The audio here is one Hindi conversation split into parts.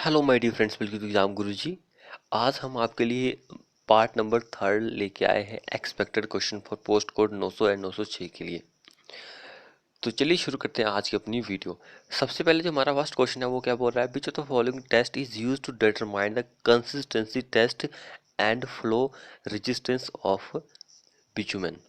Hello my dear friends, welcome to exam Guru ji. आज हम आपके लिए पार्ट नंबर 3 लेके आए हैं expected question for post code 900 and 906 के लिए। तो चलिए शुरू करते हैं आज की अपनी वीडियो। सबसे पहले जो हमारा फर्स्ट क्वेश्चन है वो क्या बोल रहा है, which of the following test is use to determine the consistency test and flow resistance of bitumen.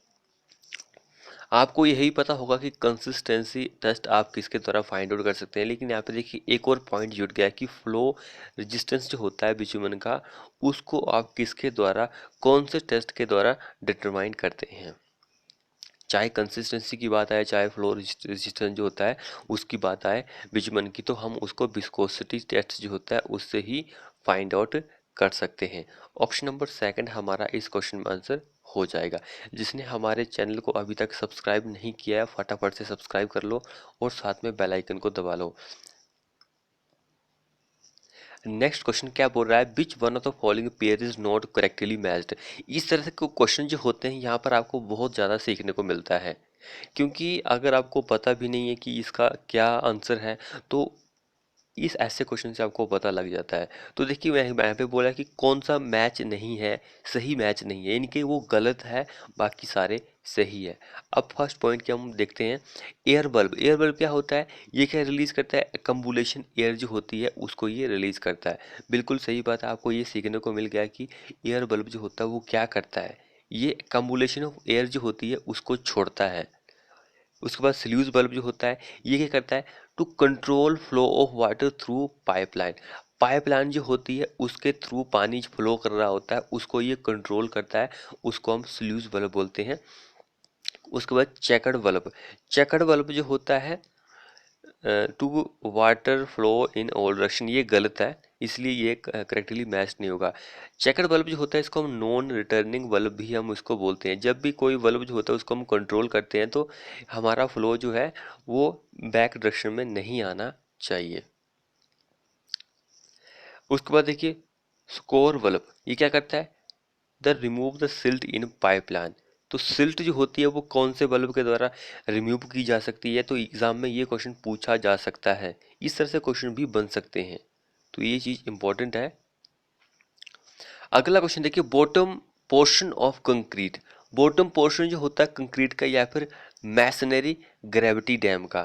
आपको यही पता होगा कि कंसिस्टेंसी टेस्ट आप किसके द्वारा फाइंड आउट कर सकते हैं, लेकिन यहाँ पे देखिए एक और पॉइंट जुड़ गया कि फ्लो रेजिस्टेंस जो होता है बिटुमेन का, उसको आप किसके द्वारा, कौन से टेस्ट के द्वारा डिटरमाइन करते हैं। चाहे कंसिस्टेंसी की बात आए, चाहे फ्लो रेजिस्टेंस जो होता है उसकी बात आए बिटुमेन की, तो हम उसको विस्कोसिटी टेस्ट जो होता है उससे ही फाइंड आउट कर सकते हैं। ऑप्शन नंबर सेकंड हमारा इस क्वेश्चन में आंसर हो जाएगा। जिसने हमारे चैनल को अभी तक सब्सक्राइब नहीं किया है फटाफट से सब्सक्राइब कर लो और साथ में बेल आइकन को दबा लो। नेक्स्ट क्वेश्चन क्या बोल रहा है, विच one of the following pair is not correctly matched. इस तरह से क्वेश्चन जो होते हैं यहाँ पर आपको बहुत ज़्यादा सीखने को मिलता है, क्योंकि अगर आपको पता भी नहीं है कि इसका क्या आंसर है तो इस ऐसे क्वेश्चन से आपको पता लग जाता है। तो देखिए मैं यहाँ पे बोला कि कौन सा मैच नहीं है, सही मैच नहीं है, यानी कि वो गलत है, बाकी सारे सही है। अब फर्स्ट पॉइंट क्या हम देखते हैं, एयर बल्ब। एयर बल्ब क्या होता है, ये क्या रिलीज करता है, कंबुलेशन एयर जो होती है उसको ये रिलीज करता है। बिल्कुल सही बात है, आपको ये सीखने को मिल गया कि एयर बल्ब जो होता है वो क्या करता है, ये कंबुलेशन ऑफ एयर जो होती है उसको छोड़ता है। उसके बाद स्ल्यूज बल्ब जो होता है ये क्या करता है, to control flow of water through pipeline. Pipeline जो होती है उसके थ्रू पानी फ्लो कर रहा होता है उसको ये कंट्रोल करता है, उसको हम स्ल्यूज बल्ब बोलते हैं। उसके बाद चेकर्ड बल्ब। चेकर्ड बल्ब जो होता है to water flow in all direction, ये गलत है, इसलिए ये करेक्टली मैच नहीं होगा। चेकर्ड बल्ब जो होता है इसको हम नॉन रिटर्निंग बल्ब भी हम इसको बोलते हैं। जब भी कोई बल्ब जो होता है उसको हम कंट्रोल करते हैं तो हमारा फ्लो जो है वो बैक डायरेक्शन में नहीं आना चाहिए। उसके बाद देखिए स्कोर बल्ब, ये क्या करता है, the remove the silt in pipeline. तो सिल्ट जो होती है वो कौन से बल्ब के द्वारा रिमूव की जा सकती है, तो एग्जाम में ये क्वेश्चन पूछा जा सकता है, इस तरह से क्वेश्चन भी बन सकते हैं, तो ये चीज इंपॉर्टेंट है। अगला क्वेश्चन देखिए, bottom portion of concrete. Bottom portion जो होता है कंक्रीट का या फिर मैसनरी ग्रेविटी डैम का,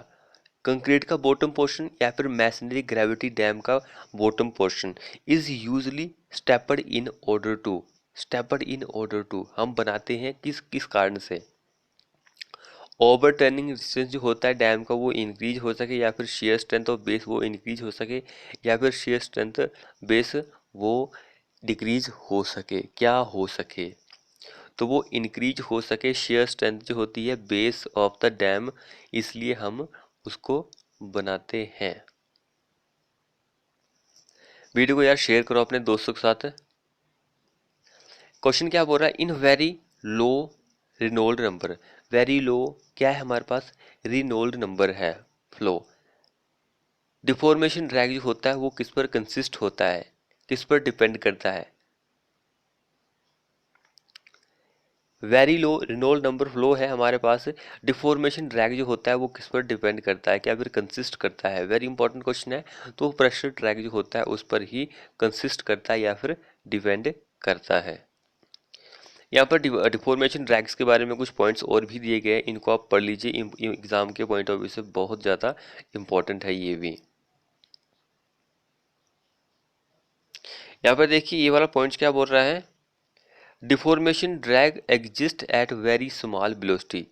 कंक्रीट का बॉटम पोर्शन या फिर मैसनरी ग्रेविटी डैम का bottom portion is usually stepped in order to. Stepped in order to हम बनाते हैं किस किस कारण से, ओवर टर्निंग रेजिस्टेंस जो होता है डैम का वो इंक्रीज हो सके, या फिर शेयर स्ट्रेंथ ऑफ बेस वो इंक्रीज हो सके, या फिर शेयर स्ट्रेंथ बेस वो डिक्रीज हो सके, क्या हो सके, तो वो इंक्रीज हो सके शेयर स्ट्रेंथ जो होती है बेस ऑफ द डैम, इसलिए हम उसको बनाते हैं। वीडियो को यार शेयर करो अपने दोस्तों के साथ। क्वेश्चन क्या बोल रहा है, in very low Reynold number. Very low क्या है हमारे पास, रिनोल्ड नंबर है फ्लो। डिफॉर्मेशन ड्रैग जो होता है वो किस पर कंसिस्ट होता है, किस पर डिपेंड करता है। Very low Reynold number flow है हमारे पास, डिफॉर्मेशन ड्रैग जो होता है वो किस पर डिपेंड करता है, क्या फिर कंसिस्ट करता है, वेरी इंपॉर्टेंट क्वेश्चन है। तो प्रेशर ड्रैग जो होता है उस पर ही कंसिस्ट करता है या फिर डिपेंड करता है। यहाँ पर डिफॉर्मेशन ड्रैग्स के बारे में कुछ पॉइंट्स और भी दिए गए हैं, इनको आप पढ़ लीजिए, एग्जाम के पॉइंट ऑफ व्यू से बहुत ज़्यादा इंपॉर्टेंट है ये भी। यहाँ पर देखिए ये वाला पॉइंट्स क्या बोल रहा है, deformation drag exist at very small velocity.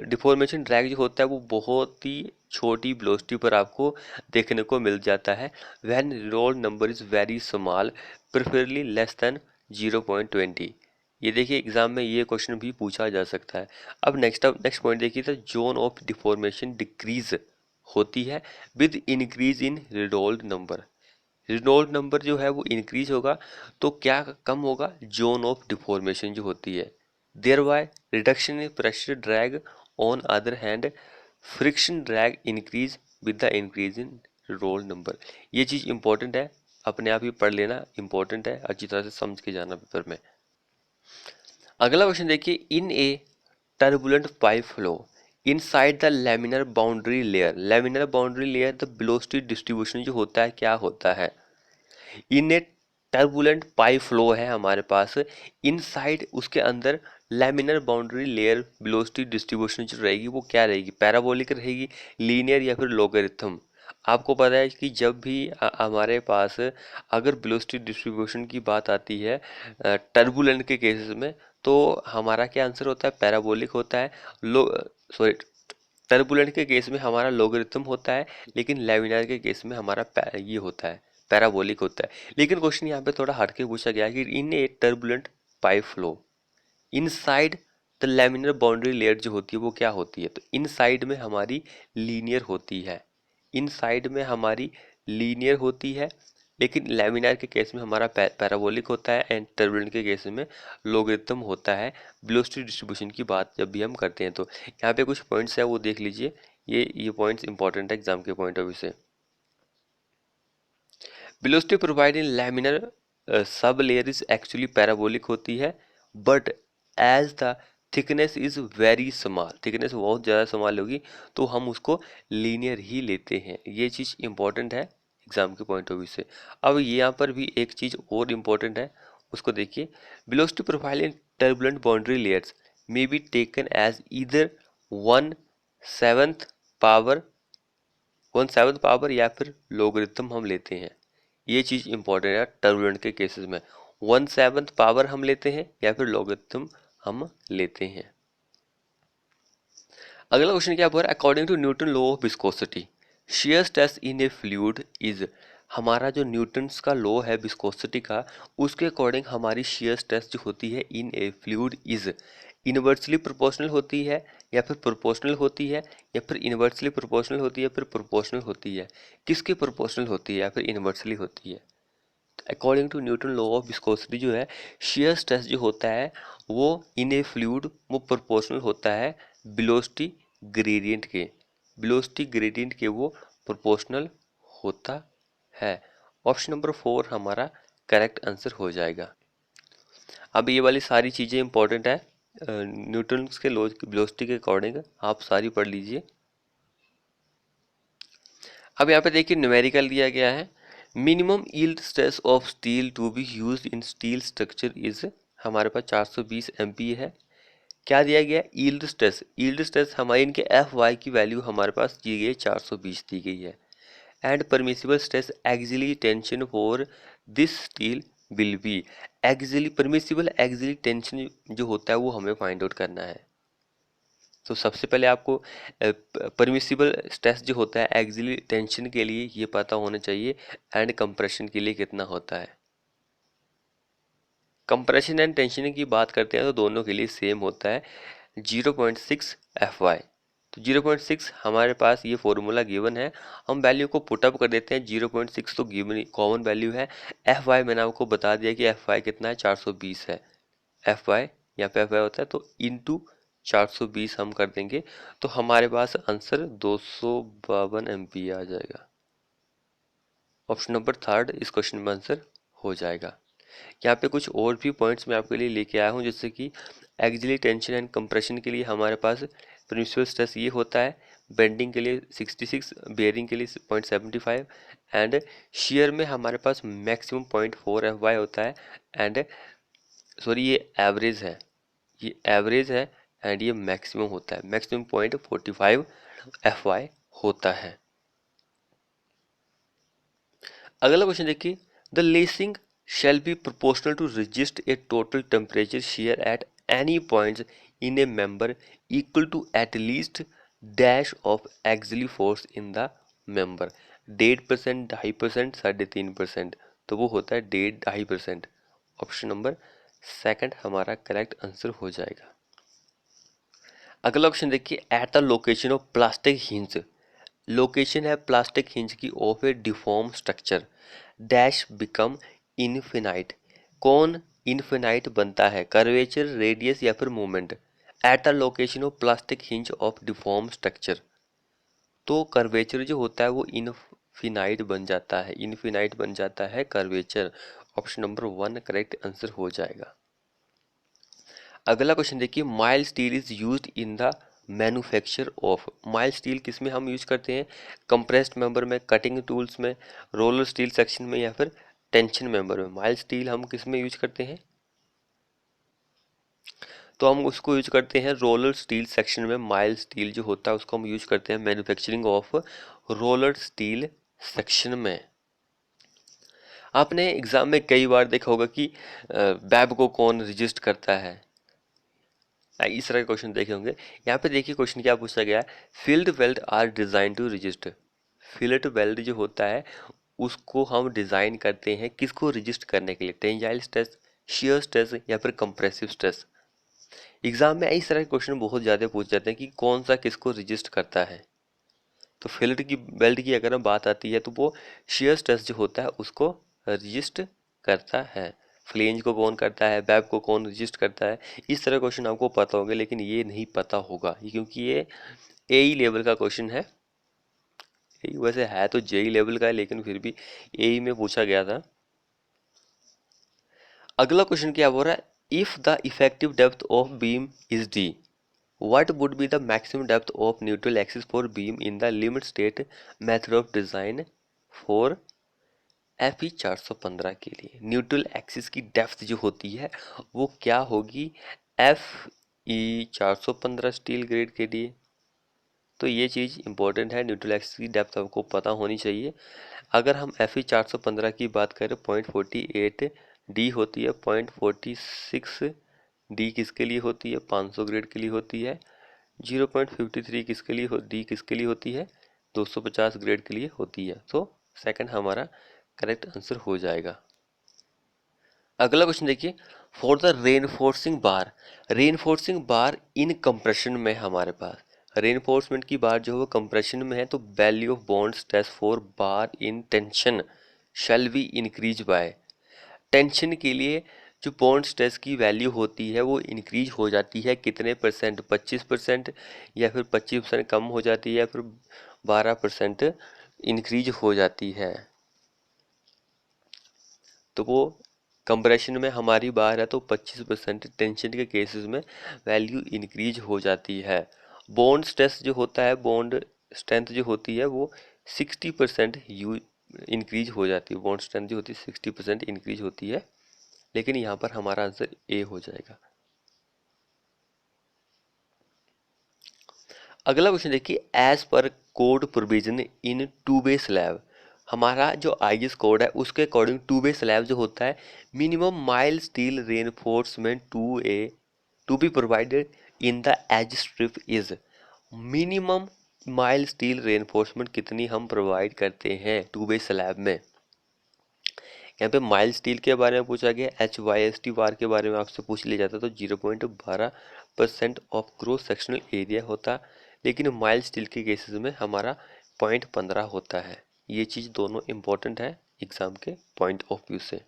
Deformation drag जो होता है वो बहुत ही छोटी वेलोसिटी पर आपको देखने को मिल जाता है, when roll number is very small, preferably less than 0.20। ये देखिए एग्जाम में ये क्वेश्चन भी पूछा जा सकता है। अब नेक्स्ट पॉइंट देखिए, तो जोन ऑफ डिफॉर्मेशन डिक्रीज होती है with increase in Reynolds number. Reynolds number जो है वो इंक्रीज होगा तो क्या कम होगा, जोन ऑफ डिफॉर्मेशन जो होती है। There by reduction in pressure drag, on other hand friction drag increase with the increase in roll number. ये चीज इंपॉर्टेंट है, अपने आप ही पढ़ लेना, इंपॉर्टेंट है, अच्छी तरह से समझ के जाना पेपर में। अगला क्वेश्चन देखिए, in a turbulent pipe flow. Inside the laminar boundary layer, laminar boundary layer the velocity distribution जो होता है क्या होता है, in a turbulent pi flow है हमारे पास, इनसाइड उसके अंदर laminar boundary layer velocity distribution जो रहेगी वो क्या रहेगी, पैराबोलिक रहेगी, लीनियर या फिर लोगरिथम। आपको पता है कि जब भी हमारे पास अगर वेलोसिटी डिस्ट्रीब्यूशन की बात आती है टर्बुलेंट के केसेस में, तो हमारा क्या आंसर होता है, पैराबोलिक होता है। लो सॉरी, टर्बुलेंट के केस में हमारा लोगरिथम होता है, लेकिन लैमिनार के केस में हमारा ये होता है, पैराबोलिक होता है। लेकिन क्वेश्चन यहाँ पे थोड़ा हटके पूछा गया है कि in a turbulent pipe flow inside the laminar boundary layer जो होती है वो क्या होती है, तो इनसाइड में हमारी लीनियर होती है, इनसाइड में हमारी लीनियर होती है, लेकिन लैमिनार के केस में हमारा पैराबोलिक होता है एंड टर्बुलेंट के केस में लोगरिथम होता है। वेलोसिटी डिस्ट्रीब्यूशन की बात जब भी हम करते हैं तो यहाँ पे कुछ पॉइंट्स है वो देख लीजिए, ये पॉइंट्स इंपॉर्टेंट है एग्जाम के पॉइंट ऑफ व्यू से। Velocity provide in laminar sub layer is actually parabolic होती है, but as the thickness is very small, thickness बहुत ज़्यादा स्मॉल होगी तो हम उसको लीनियर ही लेते हैं। ये चीज़ इंपॉर्टेंट है एग्जाम के पॉइंट ऑफ व्यू से। अब यहाँ पर भी एक चीज़ और इम्पोर्टेंट है, उसको देखिए। Velocity profile in turbulent boundary layers may be taken as either 1/7 power या फिर लोगरिथम हम लेते हैं। ये चीज़ इंपॉर्टेंट है टर्बुलेंट के केसेस में, 1/7 पावर हम लेते हैं या फिर लॉगरिथम हम लेते हैं। अगला क्वेश्चन क्या बोल रहा है, according to Newton law of viscosity shear stress in a fluid is, हमारा जो न्यूटन्स का लॉ है विस्कोसिटी का, उसके अकॉर्डिंग हमारी शियर स्ट्रेस जो होती है in a fluid is inversely proportional होती है या फिर प्रोपोर्शनल होती है या फिर इनवर्सली प्रोपोर्शनल होती है या फिर प्रोपोर्शनल होती है, किसके प्रोपोर्शनल होती है या फिर इनवर्सली होती है। According to Newton law of viscosity जो है, शियर स्ट्रेस जो होता है वो इन ए फ्लूइड वो प्रोपोर्शनल होता है वेलोसिटी ग्रेडियंट के, वेलोसिटी ग्रेडियंट के वो प्रोपोर्शनल होता है। ऑप्शन नंबर 4 हमारा करेक्ट आंसर हो जाएगा। अब ये वाली सारी चीज़ें इंपॉर्टेंट है न्यूटन के लॉ वेलोसिटी के अकॉर्डिंग, आप सारी पढ़ लीजिए। अब यहाँ पे देखिए न्यूमेरिकल दिया गया है, minimum yield stress of steel to be used in steel structure is, हमारे पास 420 MPa है। क्या दिया गया, यील्ड स्ट्रेस, यील्ड स्ट्रेस हमारी इनके Fy की वैल्यू हमारे पास दी गई है 420 दी गई है। And permissible stress axially tension for this steel will be, axially permissible axially tension जो होता है वो हमें फाइंड आउट करना है। तो सबसे पहले आपको परमिसिबल स्ट्रेस जो होता है एक्सिली टेंशन के लिए ये पता होना चाहिए, एंड कंप्रेशन के लिए कितना होता है। कंप्रेशन एंड टेंशन की बात करते हैं तो दोनों के लिए सेम होता है 0.6 Fy। तो 0.6 हमारे पास ये फॉर्मूला गिवन है, हम वैल्यू को पुटअप कर देते हैं। 0.6 तो गिवन कॉमन वैल्यू है, Fy मैंने आपको बता दिया कि Fy कितना है, 420 है। Fy यहाँ पे Fy होता है तो इंटू 420 हम कर देंगे तो हमारे पास आंसर 252 MPa आ जाएगा। ऑप्शन नंबर 3 इस क्वेश्चन में आंसर हो जाएगा। यहाँ पे कुछ और भी पॉइंट्स मैं आपके लिए लेके आया हूँ, जैसे कि एक्सिली टेंशन एंड कंप्रेशन के लिए हमारे पास प्रिंसिपल स्ट्रेस ये होता है, बेंडिंग के लिए 66, बेयरिंग के लिए 0.75 एंड शियर में हमारे पास मैक्सिमम 0.4 Fy होता है। एंड सॉरी ये एवरेज है, ये एवरेज है एंड ये मैक्सिमम होता है, मैक्सिमम 0.45 Fy होता है। अगला क्वेश्चन देखिए, the lacing shall be proportional to resist a total temperature shear at any points in a member equal to at least dash of axial force in the member, 1.5%, 2.5%, 3.5%, तो वो होता है 1.5%। ऑप्शन नंबर 2 हमारा करेक्ट आंसर हो जाएगा। अगला ऑप्शन देखिए, at the location of plastic hinge, location है प्लास्टिक हिंज की of A deform structure dash become infinite, कौन इनफिनाइट बनता है, कर्वेचर, रेडियस या फिर movement. At the location of plastic hinge of deform structure, तो कर्वेचर जो होता है वो इनफिनाइट बन जाता है, इनफिनाइट बन जाता है curvature. Option number 1 correct answer हो जाएगा। अगला क्वेश्चन देखिए, mild steel is used in the manufacture of. Mild steel किस में हम यूज करते हैं? कंप्रेस्ड मेंबर में, कटिंग टूल्स में, रोलर स्टील सेक्शन में, या फिर टेंशन मेंबर में। माइल्ड स्टील हम किस में यूज करते हैं? तो हम उसको यूज करते हैं रोलर स्टील सेक्शन में। माइल्ड स्टील जो होता है उसको हम यूज करते हैं manufacturing of roller steel section में। आपने एग्जाम में कई बार देखा होगा कि बैब को कौन रजिस्ट करता है, इस तरह के क्वेश्चन देखे होंगे। यहाँ पे देखिए क्वेश्चन क्या पूछा गया है, field weld are design to resist. Field weld जो होता है उसको हम डिजाइन करते हैं किसको रजिस्ट करने के लिए? टेंजाइल स्ट्रेस, शियर स्ट्रेस, या फिर कंप्रेसिव स्ट्रेस। एग्जाम में इस तरह के क्वेश्चन बहुत ज़्यादा पूछ जाते हैं कि कौन सा किसको रजिस्ट करता है। तो फील्ड की वेल्ड की अगर हम बात आती है तो वो शियर स्ट्रेस जो होता है उसको रजिस्ट करता है। फ्लेंज को कौन करता है, बैब को कौन रजिस्ट करता है। इस तरह क्वेश्चन आपको पता होंगे, लेकिन ये नहीं पता होगा क्योंकि ये एई लेवल का क्वेश्चन है। वैसे है तो जेई लेवल का है, लेकिन फिर भी एई में पूछा गया था। अगला क्वेश्चन क्या बोल रहा है, if the effective depth of beam is D, what would be the maximum depth of neutral axis for beam in the limit state method of design for FE 415 के लिए? न्यूट्रल एक्सिस की डेप्थ जो होती है वो क्या होगी FE 415 स्टील ग्रेड के लिए? तो ये चीज़ इंपॉर्टेंट है, न्यूट्रल एक्सिस की डेप्थ आपको पता होनी चाहिए। अगर हम FE 415 की बात करें, 0.48 डी होती है, 0.46 डी किसके लिए होती है? 500 ग्रेड के लिए होती है। 0.53 किसके लिए डी किसके लिए होती है? 250 ग्रेड के लिए होती है। तो सेकंड हमारा करेक्ट आंसर हो जाएगा। अगला क्वेश्चन देखिए, for the reinforcing bar in compression में हमारे पास रेनफोर्समेंट की बार जो है कंप्रेशन में है, तो value of bond stress for bar in tension shall be increase by. Tension के लिए जो बॉन्ड स्ट्रेस की वैल्यू होती है वो इंक्रीज हो जाती है कितने परसेंट? 25%, या फिर 25% कम हो जाती है, या फिर 12% इंक्रीज हो जाती है। तो वो कंप्रेशन में हमारी बार है तो 25%, टेंशन के केसेस में वैल्यू इंक्रीज हो जाती है। बॉन्ड स्ट्रेस जो होता है, बॉन्ड स्ट्रेंथ जो होती है वो 60% इंक्रीज हो जाती है। बॉन्ड स्ट्रेंथ जो होती है 60% इंक्रीज होती है, लेकिन यहाँ पर हमारा आंसर ए हो जाएगा। अगला क्वेश्चन देखिए, as per code provision in two way slab. हमारा जो आईएस कोड है उसके अकॉर्डिंग टू बे स्लैब जो होता है, minimum mild steel reinforcement to be provided in the edge strip is. Minimum mild steel reinforcement कितनी हम प्रोवाइड करते हैं टू बे स्लैब में? यहाँ पे माइल स्टील के बारे में पूछा गया, HYST बार के बारे में आपसे पूछ लिया जाता तो 0.12% ऑफ ग्रोस सेक्शनल एरिया होता, लेकिन माइल स्टील के केसेस में हमारा 0.15 होता है। ये चीज़ दोनों इंपॉर्टेंट है एग्जाम के पॉइंट ऑफ व्यू से।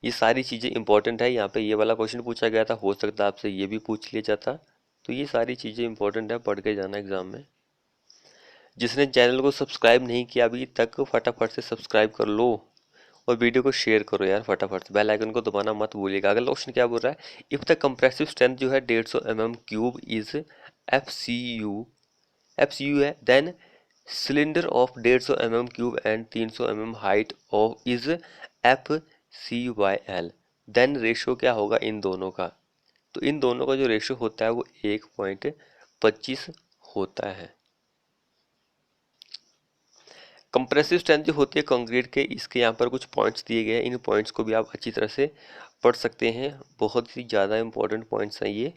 ये सारी चीज़ें इंपॉर्टेंट है। यहाँ पे ये वाला क्वेश्चन पूछा गया था, हो सकता है आपसे ये भी पूछ लिया जाता। तो ये सारी चीज़ें इंपॉर्टेंट है, पढ़ के जाना एग्जाम में। जिसने चैनल को सब्सक्राइब नहीं किया अभी तक, फटाफट से सब्सक्राइब कर लो और वीडियो को शेयर करो यार फटाफट से। बेल आइकन को दबाना मत भूलिएगा। अगला क्वेश्चन क्या बोल रहा है, इफ द कंप्रेसिव स्ट्रेंथ जो है 150 mm³ इज एफसीयू है, then cylinder of 150 mm³ and 300 mm height of is FCYL। Then ratio क्या होगा इन दोनों का? तो इन दोनों का जो रेशो होता है वो 1.25 होता है। कंप्रेसिव स्ट्रेंथ जो होती है कंक्रीट के, इसके यहाँ पर कुछ पॉइंट्स दिए गए हैं। इन पॉइंट्स को भी आप अच्छी तरह से पढ़ सकते हैं, बहुत ही ज़्यादा इंपॉर्टेंट पॉइंट्स हैं ये।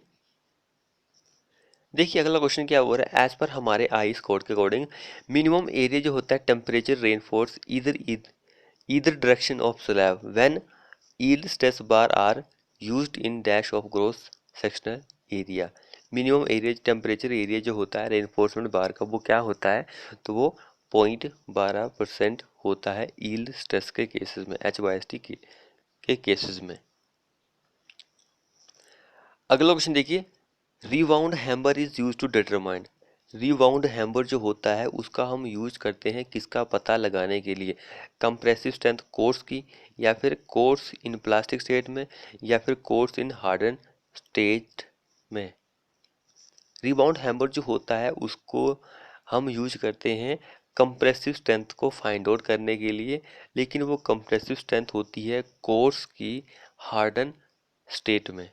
देखिए अगला क्वेश्चन क्या हो रहा है, एज पर हमारे आईएस कोड के अकॉर्डिंग मिनिमम एरिया जो होता है temperature reinforce either direction of slab when yield stress bar are used in dash of gross sectional area. Minimum area temperature area जो होता है रेनफोर्समेंट बार का वो क्या होता है? तो वो 0.12% होता है यील्ड स्ट्रेस के केसेस में, HYST के केसेस में। अगला क्वेश्चन देखिए, rebound hammer is use to determine. Rebound hammer जो होता है उसका हम यूज करते हैं किसका पता लगाने के लिए? कंप्रेसिव स्ट्रेंथ कोर्स की, या फिर कोर्स इन प्लास्टिक स्टेट में, या फिर कोर्स इन हार्डन स्टेट में। रिबाउंड हैमर जो होता है उसको हम यूज करते हैं कंप्रेसिव स्ट्रेंथ को फाइंड आउट करने के लिए, लेकिन वो कंप्रेसिव स्ट्रेंथ होती है कोर्स की हार्डन स्टेट में।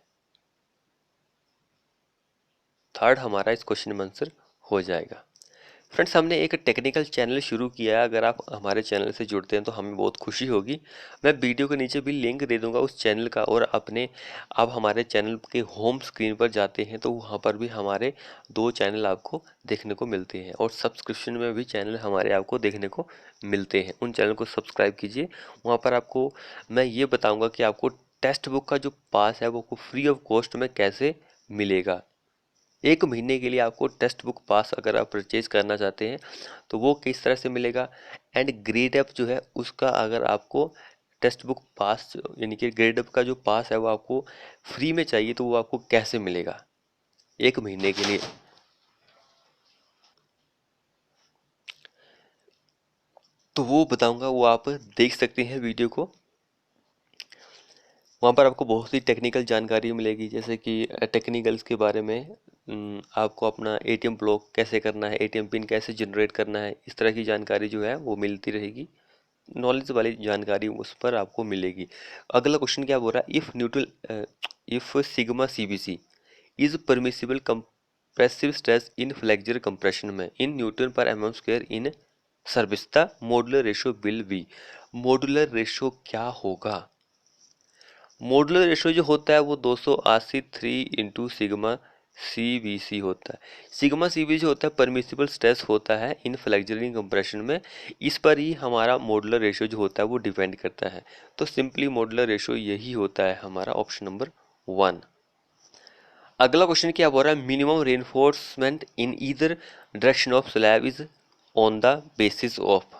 थर्ड हमारा इस क्वेश्चन में आंसर हो जाएगा। फ्रेंड्स, हमने एक टेक्निकल चैनल शुरू किया है, अगर आप हमारे चैनल से जुड़ते हैं तो हमें बहुत खुशी होगी। मैं वीडियो के नीचे भी लिंक दे दूंगा उस चैनल का, और अपने आप हमारे चैनल के होम स्क्रीन पर जाते हैं तो वहाँ पर भी हमारे 2 चैनल आपको देखने को मिलते हैं, और सब्सक्रिप्शन में भी चैनल हमारे आपको देखने को मिलते हैं। उन चैनल को सब्सक्राइब कीजिए। वहाँ पर आपको मैं ये बताऊँगा कि आपको टेक्स्ट बुक का जो पास है वो फ्री ऑफ कॉस्ट में कैसे मिलेगा। 1 महीने के लिए आपको टेक्स्ट बुक पास अगर आप परचेज करना चाहते हैं तो वो किस तरह से मिलेगा, एंड ग्रेड अप जो है उसका अगर आपको टेक्स्ट बुक पास यानी कि ग्रेड अप का जो पास है वो आपको फ्री में चाहिए तो वो आपको कैसे मिलेगा 1 महीने के लिए। तो वो बताऊंगा, वो आप देख सकते हैं वीडियो को। वहाँ पर आपको बहुत सी टेक्निकल जानकारी मिलेगी, जैसे कि टेक्निकल्स के बारे में, आपको अपना एटीएम ब्लॉक कैसे करना है, एटीएम पिन कैसे जनरेट करना है, इस तरह की जानकारी जो है वो मिलती रहेगी। नॉलेज वाली जानकारी उस पर आपको मिलेगी। अगला क्वेश्चन क्या बोल रहा है, if sigma CBC is permissible compressive stress in flexure compression में in newton per mm square in service the modular ratio will be. Modular ratio क्या होगा? मॉडुलर रेशियो जो होता है वो 283 into sigma c b c होता है। सिग्मा सी बी जो होता है परमिसिबल स्ट्रेस होता है इन फ्लेक्सुरल कंप्रेशन में, इस पर ही हमारा मॉडुलर रेशियो जो होता है वो डिपेंड करता है। तो सिंपली मॉडुलर रेशियो यही होता है हमारा ऑप्शन नंबर 1। अगला क्वेश्चन क्या बोल रहा है, minimum reinforcement in either direction of slab is on the basis of.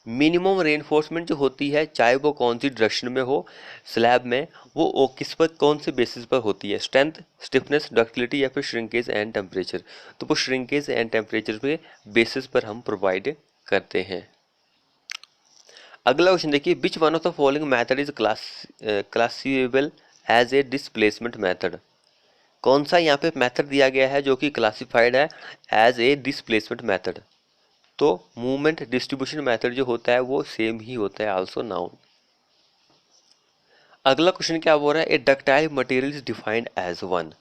Minimum reinforcement जो होती है चाहे वो कौन सी डायरेक्शन में हो स्लैब में, वो किस पर कौन से बेसिस पर होती है, स्ट्रेंथ, स्टिफनेस, डक्टिलिटी या फिर श्रिंकेज एंड टेम्परेचर। तो वो श्रिंकेज एंड टेम्परेचर पे बेसिस पर हम प्रोवाइड करते हैं। अगला क्वेश्चन देखिए, which one of the following method is classifiable as a displacement method. कौन सा यहाँ पे मेथड दिया गया है जो कि क्लासिफाइड है एज ए डिस्प्लेसमेंट मेथड? तो मूवमेंट डिस्ट्रीब्यूशन मेथड जो होता है वो सेम ही होता है आल्सो नाउन। अगला क्वेश्चन क्या बोल रहा है, a ductile material is defined as one.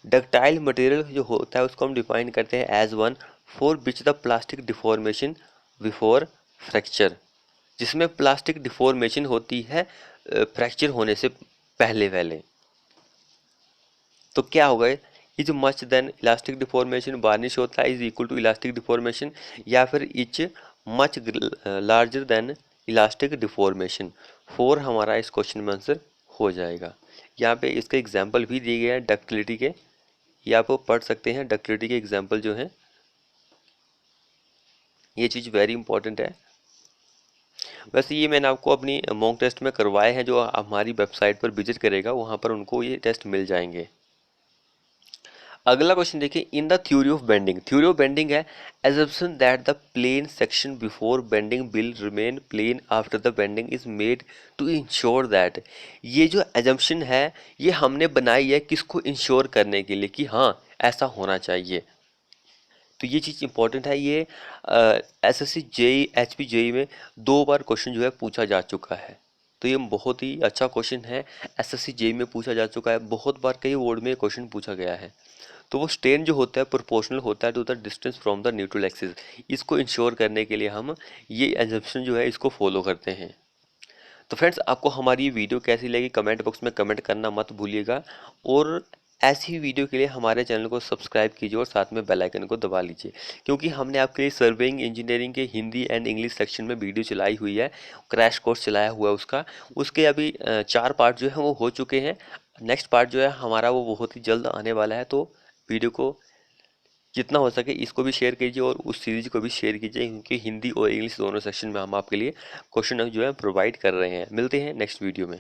Ductile material जो होता है उसको हम डिफाइन करते हैं as one for which the plastic deformation before fracture, जिसमें प्लास्टिक डिफॉर्मेशन होती है फ्रैक्चर होने से पहले पहले। तो क्या होगा, is much then elastic deformation varnish होता है is equal to elastic deformation, या फिर each much larger than elastic deformation. 4 हमारा इस क्वेश्चन में आंसर हो जाएगा। यहाँ पे इसके एग्जाम्पल भी दिए गए हैं डक्टिलिटी के, ये आप पढ़ सकते हैं। डक्टिलिटी के एग्जाम्पल जो हैं, ये चीज़ वेरी इंपॉर्टेंट है। वैसे ये मैंने आपको अपनी मॉक टेस्ट में करवाए हैं, जो हमारी वेबसाइट पर विजिट करेगा वहाँ पर उनको ये टेस्ट मिल जाएंगे। अगला क्वेश्चन देखिए, in the theory of bending, theory of bending है assumption that the plane section before bending will remain plane after the bending is made to ensure that. ये जो एजम्पशन है ये हमने बनाई है किसको इंश्योर करने के लिए कि हाँ ऐसा होना चाहिए। तो ये चीज़ इंपॉर्टेंट है। ये एसएससी जेई एचपी जेई में 2 बार क्वेश्चन जो है पूछा जा चुका है, तो ये बहुत ही अच्छा क्वेश्चन है। एसएससी जेई में पूछा जा चुका है, बहुत बार कई बोर्ड में क्वेश्चन पूछा गया है। तो वो स्ट्रेन जो होता है प्रोपोर्शनल होता है to the distance from the neutral axis. इसको इंश्योर करने के लिए हम ये एजम्पशन जो है इसको फॉलो करते हैं। तो फ्रेंड्स, आपको हमारी ये वीडियो कैसी लगी कमेंट बॉक्स में कमेंट करना मत भूलिएगा, और ऐसी वीडियो के लिए हमारे चैनल को सब्सक्राइब कीजिए और साथ में बेल आइकन को दबा लीजिए, क्योंकि हमने आपके लिए सर्वेइंग इंजीनियरिंग के हिंदी एंड इंग्लिश सेक्शन में वीडियो चलाई हुई है, क्रैश कोर्स चलाया हुआ है उसका। उसके अभी 4 पार्ट जो है वो हो चुके हैं। नेक्स्ट पार्ट जो है हमारा वो बहुत ही जल्द आने वाला है। तो वीडियो को जितना हो सके इसको भी शेयर कीजिए और उस सीरीज को भी शेयर कीजिए, क्योंकि हिंदी और इंग्लिश दोनों सेक्शन में हम आपके लिए क्वेश्चन जो है प्रोवाइड कर रहे हैं। मिलते हैं नेक्स्ट वीडियो में।